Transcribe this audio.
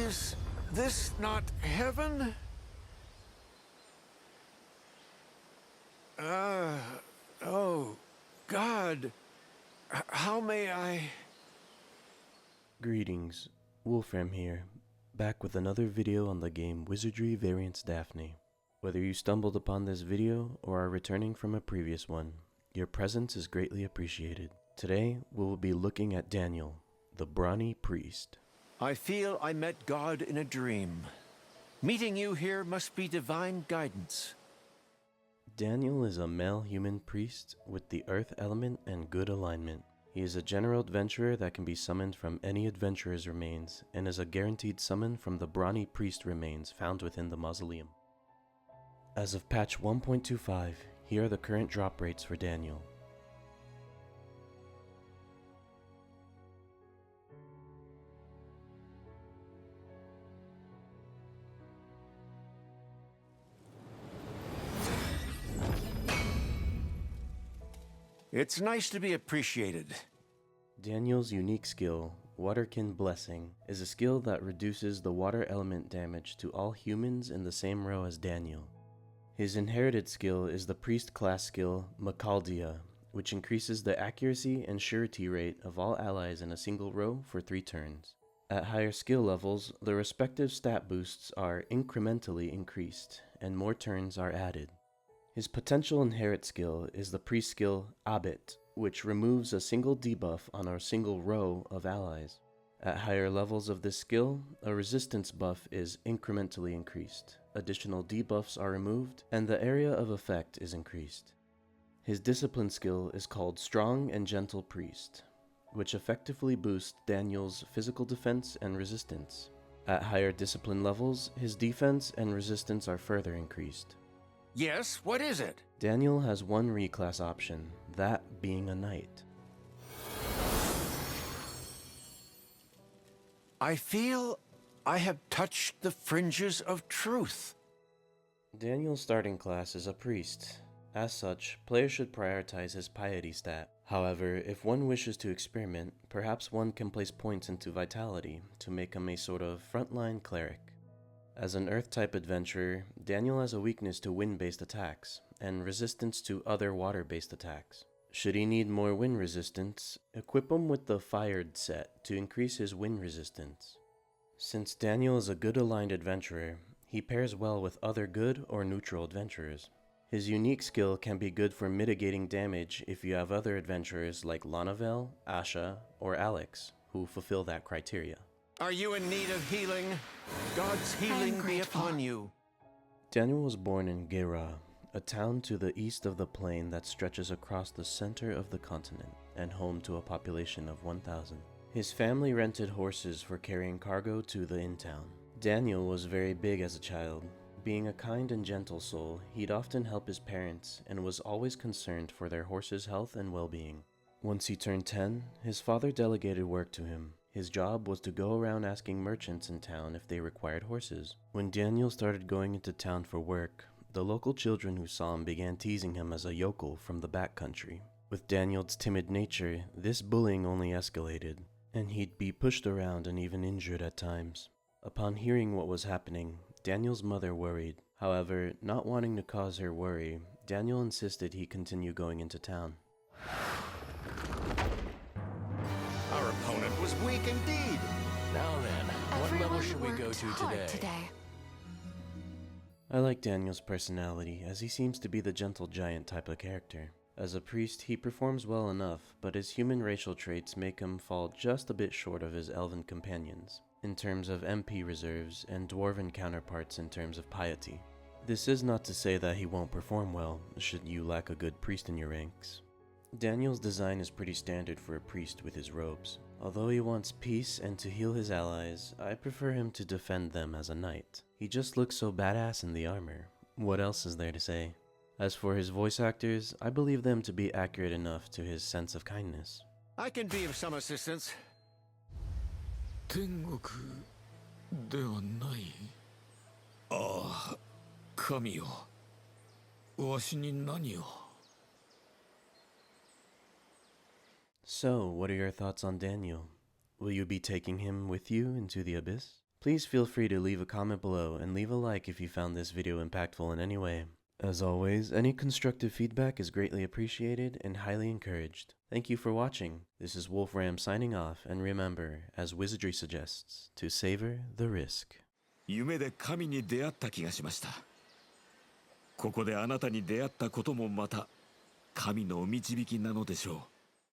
Is this not heaven? Oh, God. How may I... Greetings, Wolfram here, back with another video on the game Wizardry Variants Daphne. Whether you stumbled upon this video or are returning from a previous one, your presence is greatly appreciated. Today, we will be looking at Daniel, the Brawny priest. I feel I met God in a dream. Meeting you here must be divine guidance. Daniel is a male human priest with the earth element and good alignment. He is a general adventurer that can be summoned from any adventurer's remains and is a guaranteed summon from the Brawny priest remains found within the mausoleum. As of patch 1.25, here are the current drop rates for Daniel. It's nice to be appreciated. Daniel's unique skill, Waterkin Blessing, is a skill that reduces the water element damage to all humans in the same row as Daniel. His inherited skill is the priest class skill, Macaldia, which increases the accuracy and surety rate of all allies in a single row for 3 turns. At higher skill levels, the respective stat boosts are incrementally increased, and more turns are added. His potential inherit skill is the priest skill Abbot, which removes a single debuff on a single row of allies. At higher levels of this skill, a resistance buff is incrementally increased, additional debuffs are removed, and the area of effect is increased. His discipline skill is called Strong and Gentle Priest, which effectively boosts Daniel's physical defense and resistance. At higher discipline levels, his defense and resistance are further increased. Yes, what is it? Daniel has one reclass option, that being a knight. I feel I have touched the fringes of truth. Daniel's starting class is a priest. As such, players should prioritize his piety stat. However, if one wishes to experiment, perhaps one can place points into vitality to make him a sort of frontline cleric. As an Earth-type adventurer, Daniel has a weakness to wind-based attacks, and resistance to other water-based attacks. Should he need more wind resistance, equip him with the Fired set to increase his wind resistance. Since Daniel is a good aligned adventurer, he pairs well with other good or neutral adventurers. His unique skill can be good for mitigating damage if you have other adventurers like Lanavel, Asha, or Alex, who fulfill that criteria. Are you in need of healing? God's healing be upon you. Daniel was born in Gera, a town to the east of the plain that stretches across the center of the continent and home to a population of 1,000. His family rented horses for carrying cargo to the in-town. Daniel was very big as a child. Being a kind and gentle soul, he'd often help his parents and was always concerned for their horses' health and well-being. Once he turned 10, his father delegated work to him. His job was to go around asking merchants in town if they required horses. When Daniel started going into town for work, the local children who saw him began teasing him as a yokel from the backcountry. With Daniel's timid nature, this bullying only escalated, and he'd be pushed around and even injured at times. Upon hearing what was happening, Daniel's mother worried. However, not wanting to cause her worry, Daniel insisted he continue going into town. Our opponent was weak indeed. Now then, what level should we go to today? I like Daniel's personality, as he seems to be the gentle giant type of character. As a priest, he performs well enough, but his human racial traits make him fall just a bit short of his elven companions, in terms of MP reserves, and dwarven counterparts in terms of piety. This is not to say that he won't perform well, should you lack a good priest in your ranks. Daniel's design is pretty standard for a priest with his robes. Although he wants peace and to heal his allies, I prefer him to defend them as a knight. He just looks so badass in the armor. What else is there to say? As for his voice actors, I believe them to be accurate enough to his sense of kindness. I can be of some assistance. 天国ではない。ああ、神よ。わしに何を。So, what are your thoughts on Daniel? Will you be taking him with you into the abyss? Please feel free to leave a comment below and leave a like if you found this video impactful in any way. As always, any constructive feedback is greatly appreciated and highly encouraged. Thank you for watching. This is Wolfram signing off, and remember, as Wizardry suggests, to savor the risk. 夢で神に出会った気がしました。ここであなたに出会ったこともまた神のお導きなのでしょう。